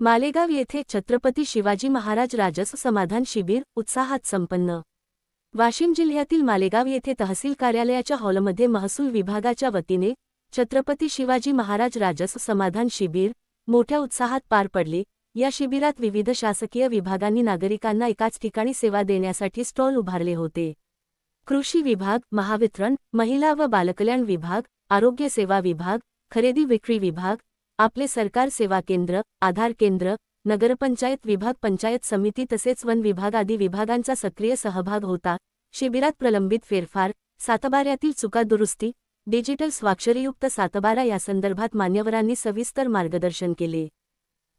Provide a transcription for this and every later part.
मालेगाव येथे छत्रपती शिवाजी महाराज राजस समाधान शिबिर उत्साहात संपन्न। वाशिम जिल्ह्यातील मालेगाव येथे तहसील कार्यालयाच्या हॉलमध्ये महसूल विभागाच्या वतीने छत्रपती शिवाजी महाराज राजस समाधान शिबिर मोठ्या उत्साहात पार पडले। या शिबिरात विविध शासकीय विभागांनी नागरिकांना एकाच ठिकाणी सेवा देण्यासाठी स्टॉल उभारले होते। कृषी विभाग, महावितरण, महिला व बालकल्याण विभाग, आरोग्य सेवा विभाग, खरेदी विक्री विभाग, आपले सरकार सेवा केंद्र, आधार केंद्र, नगरपंचायत विभाग, पंचायत समिती तसेच वन विभाग आदी विभागांचा सक्रिय सहभाग होता। शिबिरात प्रलंबित फेरफार, सातबाऱ्यातील चुका दुरुस्ती, डिजिटल स्वाक्षरीयुक्त सातबारा यासंदर्भात मान्यवरांनी सविस्तर मार्गदर्शन केले।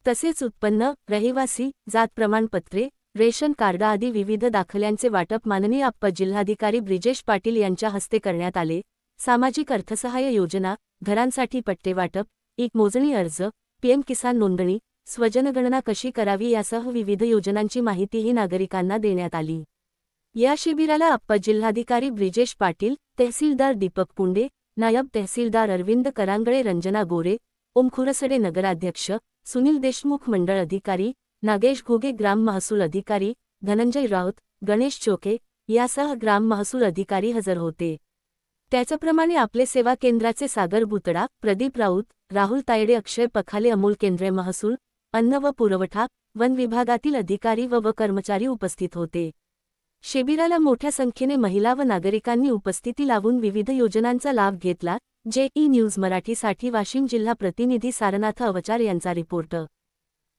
तसेच उत्पन्न, रहिवासी, जात प्रमाणपत्रे, रेशन कार्ड आदी विविध दाखल्यांचे वाटप माननीय अप्पर जिल्हाधिकारी ब्रिजेश पाटील यांच्या हस्ते करण्यात आले। सामाजिक अर्थसहाय्य योजना, घरांसाठी पट्टे वाटप, एक मोजणी अर्ज, पीएम किसान नोंदणी, स्वजनगणना कशी करावी यासह विविध योजनांची माहितीही नागरिकांना देण्यात आली। या शिबिराला अप्पर जिल्हाधिकारी ब्रिजेश पाटील, तहसीलदार दीपक पुंडे, नायब तहसीलदार अरविंद करांगळे, रंजना गोरे, ओम खुरसडे नगराध्यक्ष, सुनील देशमुख मंडळ अधिकारी, नागेश घोगे ग्राम महसूल अधिकारी, धनंजय राऊत, गणेश चोके यासह ग्राम महसूल अधिकारी हजर होते। त्याचप्रमाणे आपले सेवा केंद्राचे सागर भुतडा, प्रदीप राऊत, राहुल तायडे, अक्षय पखाले, अमोल केंद्रे, महसूल, अन्न व पुरवठा, वन विभागातील अधिकारी व कर्मचारी उपस्थित होते। शिबिराला मोठ्या संख्येने महिला व नागरिकांनी उपस्थिती लावून विविध योजनांचा लाभ घेतला। जे न्यूज मराठीसाठी वाशिम जिल्हा प्रतिनिधी सारनाथ अवचार यांचा रिपोर्ट।